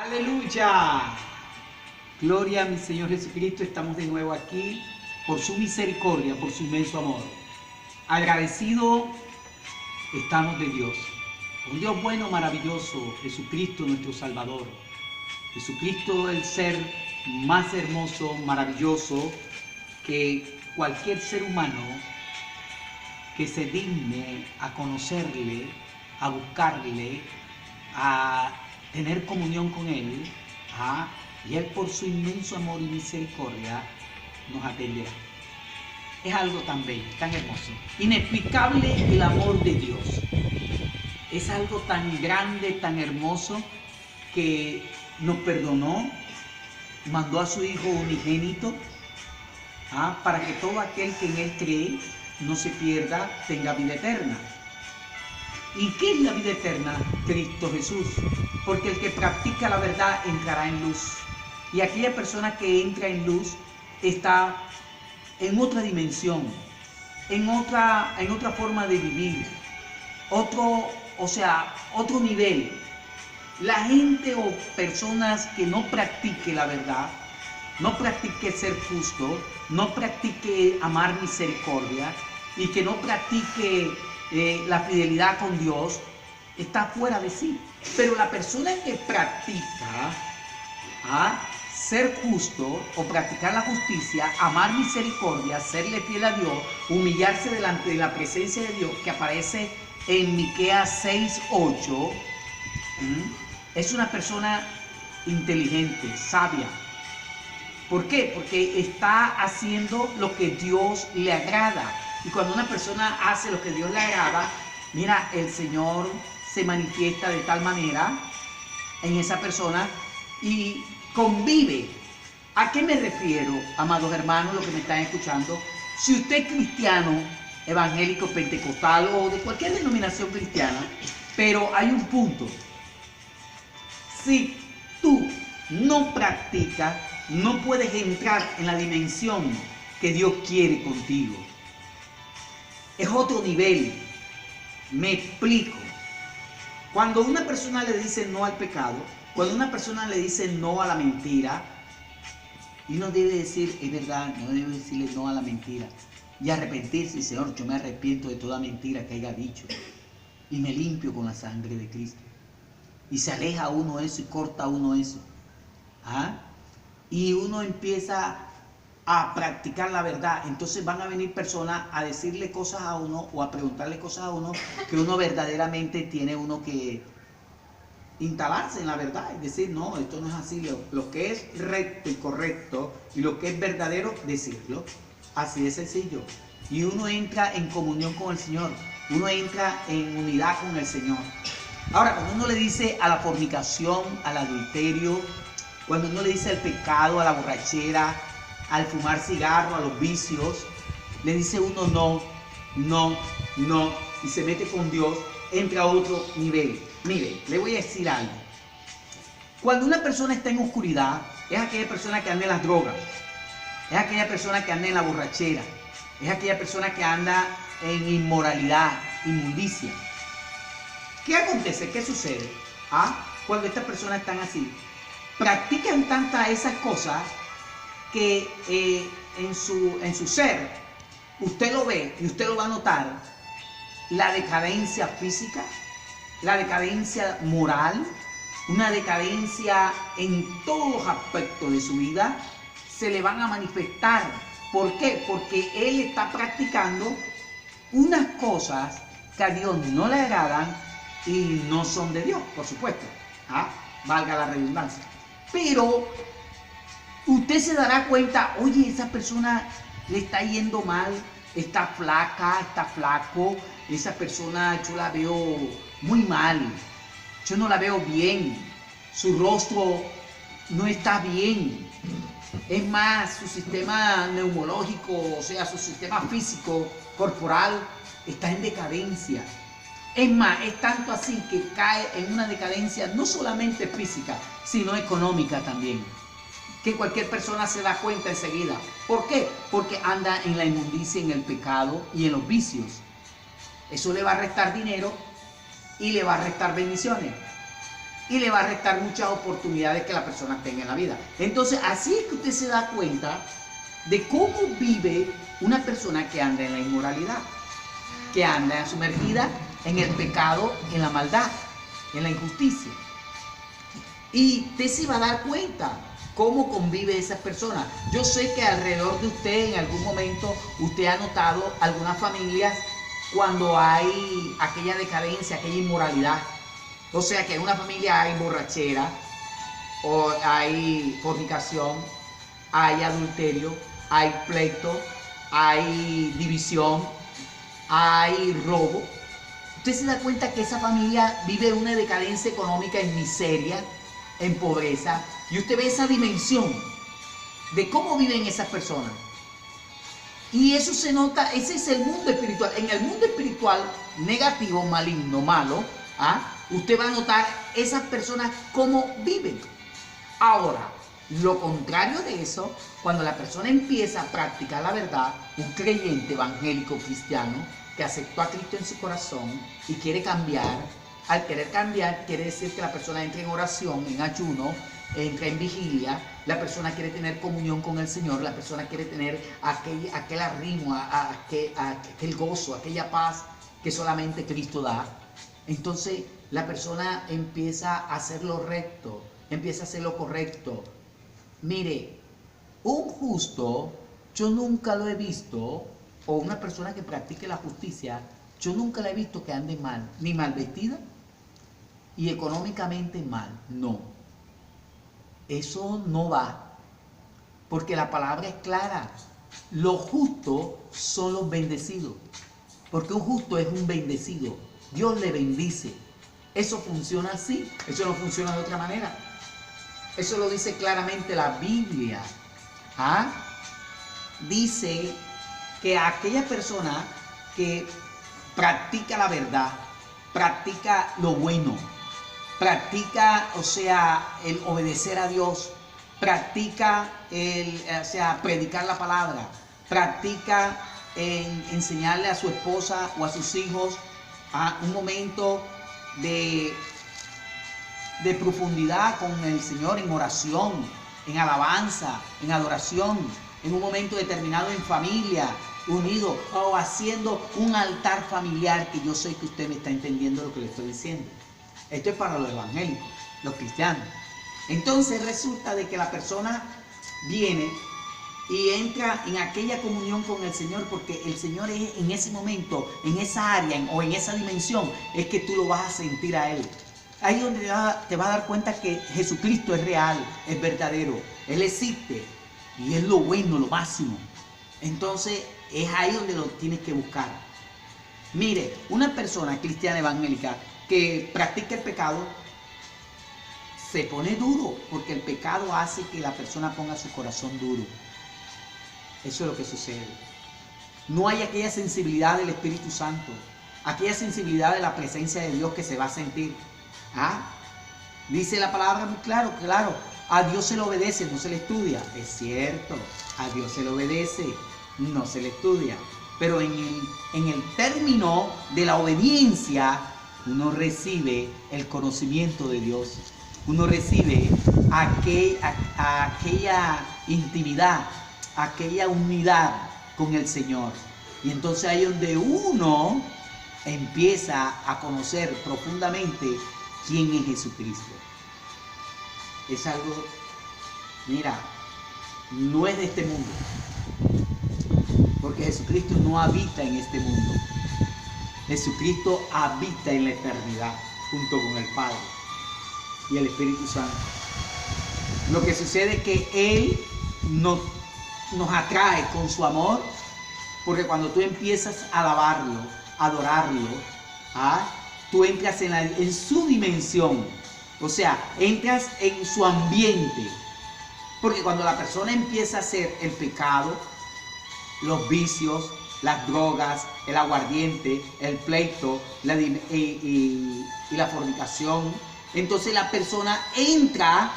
Aleluya. Gloria a mi Señor Jesucristo. Estamos de nuevo aquí por su misericordia, por su inmenso amor. Agradecido estamos de Dios. Un Dios bueno, maravilloso, Jesucristo nuestro Salvador. Jesucristo, el ser más hermoso, maravilloso que cualquier ser humano que se digne a conocerle, a buscarle, a tener comunión con Él, y Él por su inmenso amor y misericordia nos atenderá. Es algo tan bello, tan hermoso, inexplicable el amor de Dios. Es algo tan grande, tan hermoso, que nos perdonó, mandó a su Hijo unigénito, para que todo aquel que en Él cree no se pierda, tenga vida eterna. ¿Y qué es la vida eterna? Cristo Jesús. Porque el que practica la verdad entrará en luz. Y aquella persona que entra en luz está en otra dimensión, en otra forma de vivir, otro nivel. La gente o personas que no practique la verdad, no practique ser justo, no practique amar misericordia y que no practique la fidelidad con Dios, está fuera de sí. Pero la persona que practica ser justo o practicar la justicia, amar misericordia, serle fiel a Dios, humillarse delante de la presencia de Dios, que aparece en Miqueas 6:8, es una persona inteligente, sabia. ¿Por qué? Porque está haciendo lo que Dios le agrada. Y cuando una persona hace lo que Dios le agrada, mira, el Señor se manifiesta de tal manera en esa persona y convive. ¿A qué me refiero, amados hermanos, los que me están escuchando? Si usted es cristiano, evangélico, pentecostal o de cualquier denominación cristiana, pero hay un punto. Si tú no practicas, no puedes entrar en la dimensión que Dios quiere contigo. Es otro nivel. Me explico. Cuando una persona le dice no al pecado, cuando una persona le dice no a la mentira, y no debe decir, es verdad, no debe decirle no a la mentira, y arrepentirse, Señor, yo me arrepiento de toda mentira que haya dicho, y me limpio con la sangre de Cristo. Y se aleja uno eso y corta uno eso. Y uno empieza a practicar la verdad. Entonces van a venir personas a decirle cosas a uno o a preguntarle cosas a uno que uno verdaderamente tiene uno que instalarse en la verdad. Es decir, no, esto no es así. Lo que es recto y correcto y lo que es verdadero, decirlo. Así de sencillo. Y uno entra en comunión con el Señor. Uno entra en unidad con el Señor. Ahora, cuando uno le dice a la fornicación, al adulterio, cuando uno le dice al pecado, a la borrachera, al fumar cigarro, a los vicios, le dice uno no, no, no, y se mete con Dios, entra a otro nivel. Mire, le voy a decir algo. Cuando una persona está en oscuridad, es aquella persona que anda en las drogas, es aquella persona que anda en la borrachera, es aquella persona que anda en inmoralidad, inmundicia. ¿Qué acontece? ¿Qué sucede? Cuando estas personas están así, practican tantas esas cosas que en su ser, usted lo ve y usted lo va a notar, la decadencia física, la decadencia moral, una decadencia en todos los aspectos de su vida, se le van a manifestar. ¿Por qué? Porque él está practicando unas cosas que a Dios no le agradan y no son de Dios, por supuesto. Valga la redundancia. Pero usted se dará cuenta, oye, esa persona le está yendo mal, está flaca, está flaco, esa persona yo la veo muy mal, yo no la veo bien, su rostro no está bien. Es más, su sistema neumológico, o sea, su sistema físico, corporal, está en decadencia. Es más, es tanto así que cae en una decadencia no solamente física, sino económica también. Que cualquier persona se da cuenta enseguida. ¿Por qué? Porque anda en la inmundicia, en el pecado y en los vicios. Eso le va a restar dinero y le va a restar bendiciones. y le va a restar muchas oportunidades que la persona tenga en la vida. Entonces, así es que usted se da cuenta de cómo vive una persona que anda en la inmoralidad, que anda sumergida en el pecado, en la maldad, en la injusticia. Y usted se va a dar cuenta cómo convive esas personas. Yo sé que alrededor de usted en algún momento usted ha notado algunas familias cuando hay aquella decadencia, aquella inmoralidad. O sea que en una familia hay borrachera, o hay fornicación, hay adulterio, hay pleito, hay división, hay robo. Usted se da cuenta que esa familia vive una decadencia económica en miseria, en pobreza, y usted ve esa dimensión de cómo viven esas personas. Y eso se nota, ese es el mundo espiritual. En el mundo espiritual negativo, maligno, malo, usted va a notar esas personas cómo viven. Ahora, lo contrario de eso, cuando la persona empieza a practicar la verdad, un creyente evangélico cristiano que aceptó a Cristo en su corazón y quiere cambiar, al querer cambiar quiere decir que la persona entra en oración, en ayuno, entra en vigilia, la persona quiere tener comunión con el Señor, la persona quiere tener aquel arrimo, aquel gozo, aquella paz que solamente Cristo da. Entonces la persona empieza a hacer lo recto, empieza a hacer lo correcto. Mire, un justo, yo nunca lo he visto, o una persona que practique la justicia, yo nunca la he visto que ande mal, ni mal vestida, y económicamente mal, no. Eso no va, porque la palabra es clara. Los justos son los bendecidos, porque un justo es un bendecido. Dios le bendice. Eso funciona así, eso no funciona de otra manera. Eso lo dice claramente la Biblia. Dice que aquella persona que practica la verdad, practica lo bueno, practica, o sea, el obedecer a Dios, practica predicar la palabra, practica enseñarle a su esposa o a sus hijos un momento de profundidad con el Señor en oración, en alabanza, en adoración, en un momento determinado en familia, unido, o haciendo un altar familiar, que yo sé que usted me está entendiendo lo que le estoy diciendo. Esto es para los evangélicos, los cristianos. Entonces resulta de que la persona viene y entra en aquella comunión con el Señor, porque el Señor es en ese momento, en esa área o en esa dimensión, es que tú lo vas a sentir a Él. Ahí es donde te vas a dar cuenta que Jesucristo es real, es verdadero, Él existe y es lo bueno, lo máximo. Entonces es ahí donde lo tienes que buscar. Mire, una persona cristiana evangélica que practica el pecado se pone duro, porque el pecado hace que la persona ponga su corazón duro. Eso es lo que sucede. No hay aquella sensibilidad del Espíritu Santo, aquella sensibilidad de la presencia de Dios que se va a sentir. Dice la palabra muy claro, a Dios se le obedece, no se le estudia. Es cierto, a Dios se le obedece, no se le estudia. Pero en el término de la obediencia, uno recibe el conocimiento de Dios. Uno recibe aquella intimidad, aquella unidad con el Señor. Y entonces ahí es donde uno empieza a conocer profundamente quién es Jesucristo. Es algo, mira, no es de este mundo, porque Jesucristo no habita en este mundo. Jesucristo habita en la eternidad junto con el Padre y el Espíritu Santo. Lo que sucede es que Él nos atrae con su amor, porque cuando tú empiezas a alabarlo, a adorarlo, tú entras en su dimensión, o sea, entras en su ambiente. Porque cuando la persona empieza a hacer el pecado, los vicios, las drogas, el aguardiente, el pleito y la fornicación, entonces la persona entra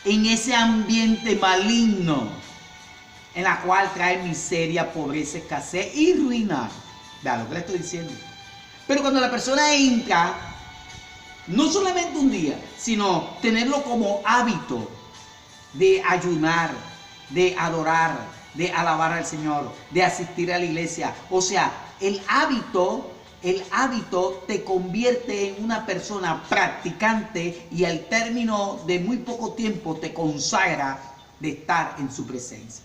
en ese ambiente maligno, en la cual trae miseria, pobreza, escasez y ruina. Vea lo que le estoy diciendo. Pero cuando la persona entra No solamente un día, sino tenerlo como hábito de ayunar, de adorar, de alabar al Señor, de asistir a la iglesia. O sea, el hábito te convierte en una persona practicante y al término de muy poco tiempo te consagra de estar en su presencia.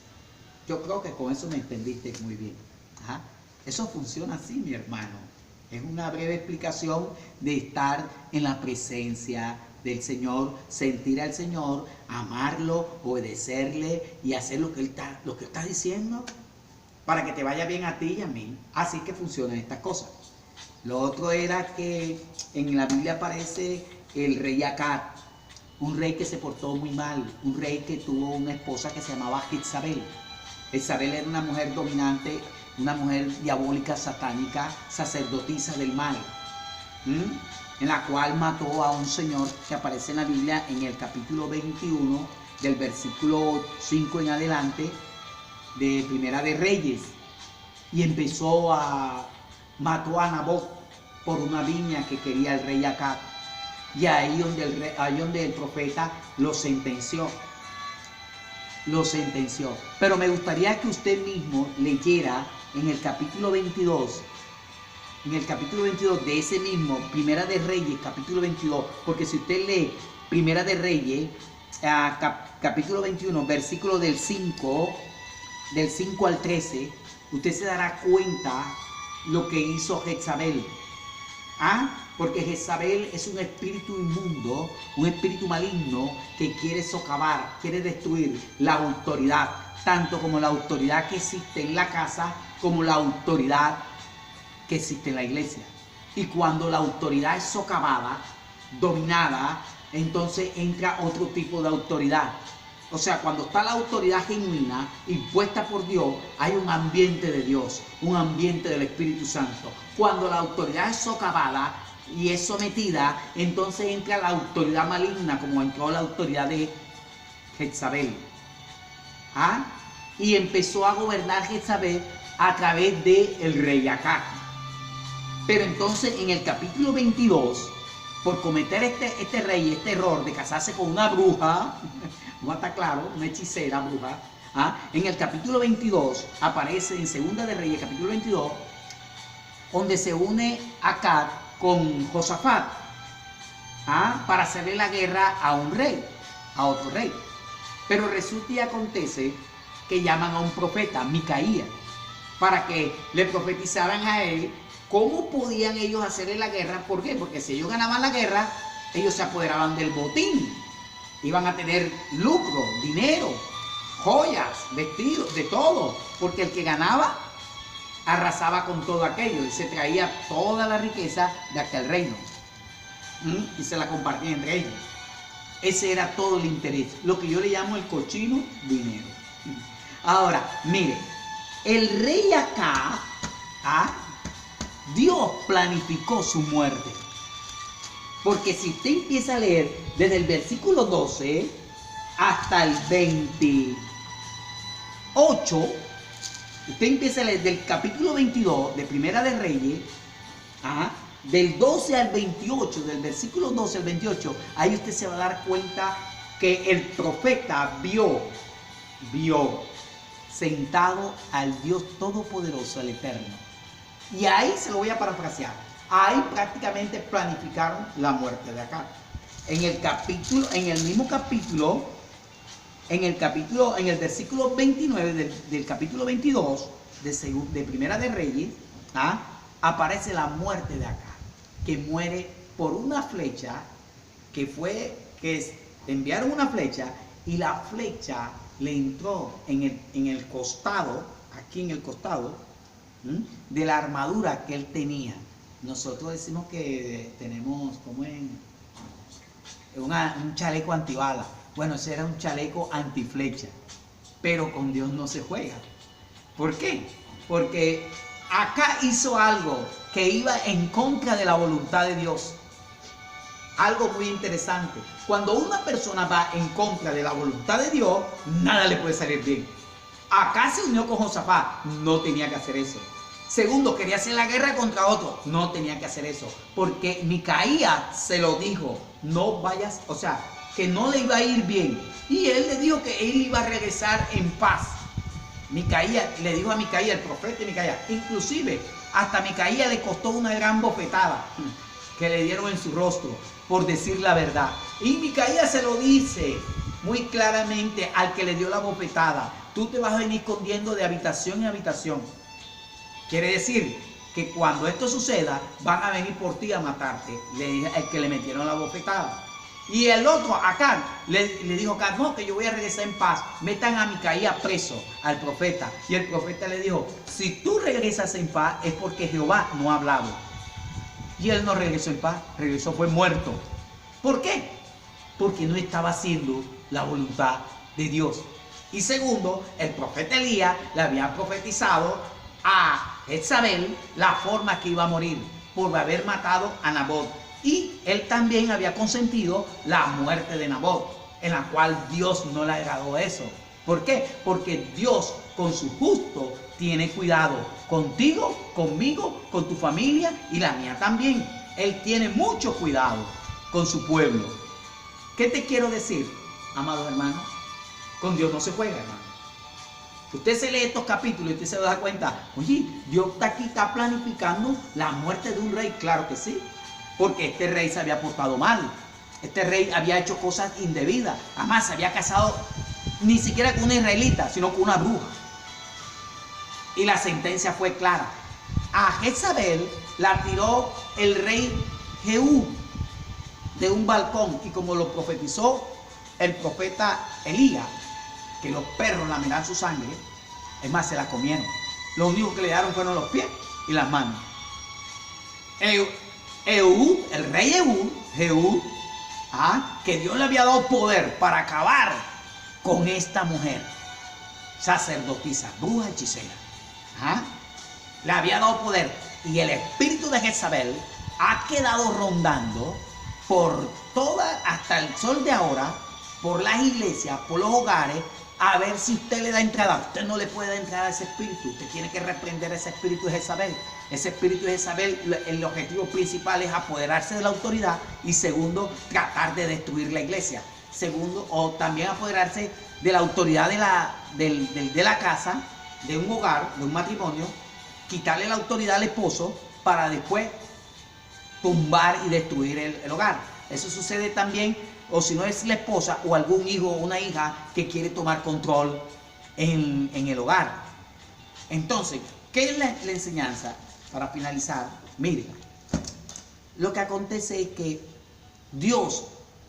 Yo creo que con eso me entendiste muy bien. Ajá. Eso funciona así, mi hermano. Es una breve explicación de estar en la presencia del Señor, sentir al Señor, amarlo, obedecerle y hacer lo que Él está diciendo para que te vaya bien a ti y a mí. Así que funcionan estas cosas. Lo otro era que en la Biblia aparece el rey Acab, un rey que se portó muy mal, un rey que tuvo una esposa que se llamaba Jezabel. Jezabel era una mujer dominante, una mujer diabólica, satánica, sacerdotisa del mal, en la cual mató a un señor que aparece en la Biblia en el capítulo 21, del versículo 5 en adelante, de Primera de Reyes, y mató a Nabot por una viña que quería el rey Acab, y ahí donde el profeta lo sentenció. Pero me gustaría que usted mismo leyera en el capítulo 22, de ese mismo, Primera de Reyes, capítulo 22, porque si usted lee Primera de Reyes, capítulo 21, versículo del 5 al 13, usted se dará cuenta lo que hizo Jezabel. Porque Jezabel es un espíritu inmundo, un espíritu maligno que quiere socavar, quiere destruir la autoridad, tanto como la autoridad que existe en la casa, como la autoridad que existe en la iglesia. Y cuando la autoridad es socavada, dominada, entonces entra otro tipo de autoridad. O sea, cuando está la autoridad genuina, impuesta por Dios, hay un ambiente de Dios, un ambiente del Espíritu Santo. Cuando la autoridad es socavada y es sometida, entonces entra la autoridad maligna, como entró la autoridad de Jezabel. Y empezó a gobernar Jezabel a través del rey Acab. Pero entonces en el capítulo 22, por cometer este error de casarse con una bruja, no está claro, una hechicera bruja, en el capítulo 22 aparece en Segunda de Reyes, capítulo 22, donde se une Acab con Josafat, para hacerle la guerra a otro rey. Pero resulta y acontece que llaman a un profeta, Micaías, para que le profetizaran a él cómo podían ellos hacerle la guerra. ¿Por qué? Porque si ellos ganaban la guerra, ellos se apoderaban del botín. Iban a tener lucro, dinero, joyas, vestidos, de todo. Porque el que ganaba arrasaba con todo aquello y se traía toda la riqueza de aquel reino. Y se la compartía entre ellos. Ese era todo el interés. Lo que yo le llamo el cochino dinero. Ahora, mire, el rey Acab, Dios planificó su muerte. Porque si usted empieza a leer desde el versículo 12 hasta el 28, usted empieza a leer del capítulo 22 de Primera de Reyes, del 12 al 28, del versículo 12 al 28, ahí usted se va a dar cuenta que el profeta vio sentado al Dios Todopoderoso, al Eterno. Y ahí se lo voy a parafrasear. Ahí prácticamente planificaron la muerte de Acab. En el mismo capítulo, en el versículo 29 del capítulo 22 de Primera de Reyes, aparece la muerte de Acab, que muere por una flecha, que enviaron una flecha y la flecha le entró en el costado, aquí en el costado, de la armadura que él tenía. Nosotros decimos que tenemos como un chaleco antibala. Bueno, ese era un chaleco antiflecha, pero con Dios no se juega. ¿Por qué? Porque acá hizo algo que iba en contra de la voluntad de Dios. Algo muy interesante. Cuando una persona va en contra de la voluntad de Dios, nada le puede salir bien. Acá se unió con Josafat, no tenía que hacer eso. Segundo, quería hacer la guerra contra otro. No tenía que hacer eso, porque Micaías se lo dijo, no vayas, o sea, que no le iba a ir bien. Y él le dijo que él iba a regresar en paz. Micaías, le dijo a Micaías, el profeta de Micaías, inclusive hasta Micaías le costó una gran bofetada que le dieron en su rostro por decir la verdad. Y Micaías se lo dice muy claramente al que le dio la bofetada: tú te vas a venir escondiendo de habitación en habitación. Quiere decir que cuando esto suceda, van a venir por ti a matarte, le dije al que le metieron la bofetada. Y el otro, Acán, le dijo a Acán: no, que yo voy a regresar en paz, metan a Micaías preso, al profeta. Y el profeta le dijo: si tú regresas en paz es porque Jehová no ha hablado. Y él no regresó en paz, regresó fue muerto. ¿Por qué? Porque no estaba haciendo la voluntad de Dios. Y segundo, el profeta Elías le había profetizado a Jezabel la forma que iba a morir por haber matado a Nabot. Y él también había consentido la muerte de Nabot, en la cual Dios no le agradó eso. ¿Por qué? Porque Dios con su justo tiene cuidado contigo, conmigo, con tu familia y la mía también. Él tiene mucho cuidado con su pueblo. ¿Qué te quiero decir, amados hermanos? Con Dios no se juega, hermano. Usted se lee estos capítulos y usted se da cuenta: oye, Dios está planificando la muerte de un rey. Claro que sí, porque este rey se había portado mal. Este rey había hecho cosas indebidas. Además, se había casado ni siquiera con una israelita, sino con una bruja. Y la sentencia fue clara. A Jezabel la tiró el rey Jehú de un balcón, y como lo profetizó el profeta Elías, que los perros lamerán su sangre, es más, se la comieron. Lo único que le dieron fueron los pies y las manos. El rey Jehú, que Dios le había dado poder para acabar con esta mujer, sacerdotisa, bruja, hechicera, le había dado poder, y el espíritu de Jezabel ha quedado rondando por toda, hasta el sol de ahora, por las iglesias, por los hogares, a ver si usted le da entrada. Usted no le puede dar entrada a ese espíritu. Usted tiene que reprender ese espíritu de Jezabel. Ese espíritu de Jezabel, el objetivo principal es apoderarse de la autoridad, y segundo, tratar de destruir la iglesia. Segundo, o también apoderarse de la autoridad de la casa, de un hogar, de un matrimonio, quitarle la autoridad al esposo para después tumbar y destruir el hogar. Eso sucede también, o si no es la esposa o algún hijo o una hija que quiere tomar control en el hogar. Entonces, ¿qué es la enseñanza? Para finalizar, mire, lo que acontece es que Dios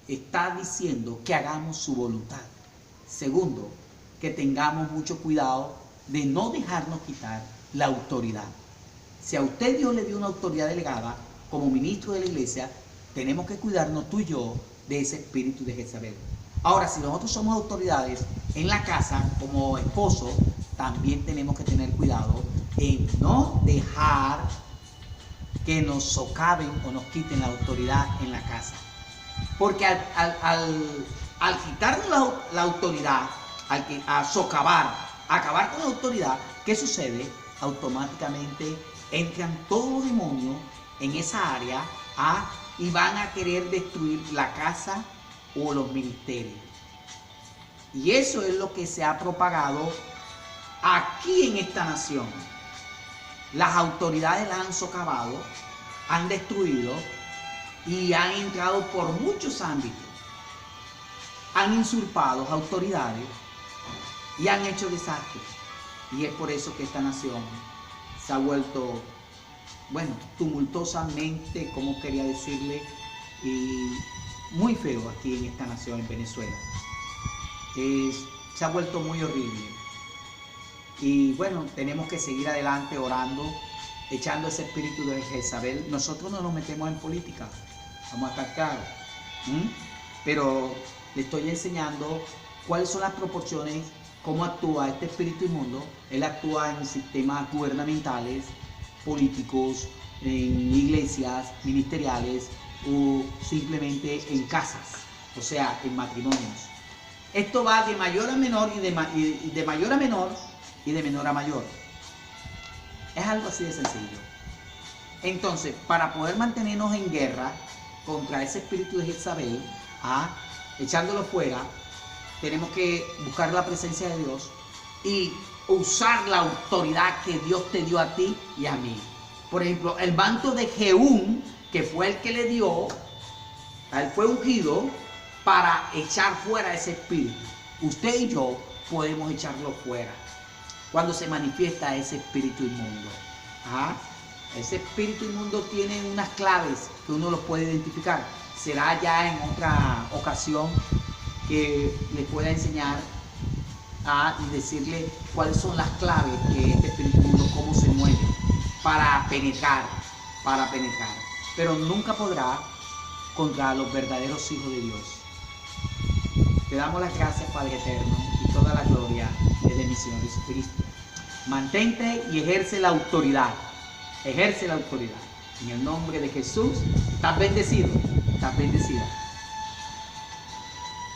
está diciendo que hagamos su voluntad. Segundo, que tengamos mucho cuidado de no dejarnos quitar la autoridad. Si a usted Dios le dio una autoridad delegada como ministro de la iglesia, tenemos que cuidarnos tú y yo de ese espíritu de Jezabel. Ahora, si nosotros somos autoridades en la casa como esposo, también tenemos que tener cuidado en no dejar que nos socaven o nos quiten la autoridad en la casa. Porque al quitarnos la autoridad, a socavar, acabar con la autoridad, ¿qué sucede? Automáticamente entran todos los demonios en esa área y van a querer destruir la casa o los ministerios. Y eso es lo que se ha propagado aquí en esta nación. Las autoridades la han socavado, han destruido y han entrado por muchos ámbitos. Han usurpado autoridades y han hecho desastres. Y es por eso que esta nación se ha vuelto, tumultuosamente, como quería decirle, y muy feo aquí en esta nación, en Venezuela. Se ha vuelto muy horrible. Y bueno, tenemos que seguir adelante orando, echando ese espíritu de Jezabel. Nosotros no nos metemos en política, vamos a estar claros. Pero le estoy enseñando cuáles son las proporciones, cómo actúa este espíritu inmundo. Él actúa en sistemas gubernamentales, políticos, en iglesias, ministeriales o simplemente en casas, o sea, en matrimonios. Esto va de mayor a menor y de mayor a menor y de menor a mayor. Es algo así de sencillo. Entonces, para poder mantenernos en guerra contra ese espíritu de Jezabel, echándolo fuera, tenemos que buscar la presencia de Dios y usar la autoridad que Dios te dio a ti y a mí. Por ejemplo, el manto de Jehú, que fue el que le dio, él fue ungido para echar fuera ese espíritu. Usted y yo podemos echarlo fuera cuando se manifiesta ese espíritu inmundo. Ese espíritu inmundo tiene unas claves que uno los puede identificar. Será ya en otra ocasión que le pueda enseñar y decirle cuáles son las claves que este espíritu inmundo, cómo se mueve para penetrar. Pero nunca podrá contra los verdaderos hijos de Dios. Te damos las gracias, Padre eterno, y toda la gloria es de mi Señor Jesucristo. Mantente y ejerce la autoridad. Ejerce la autoridad. En el nombre de Jesús, estás bendecido, estás bendecida.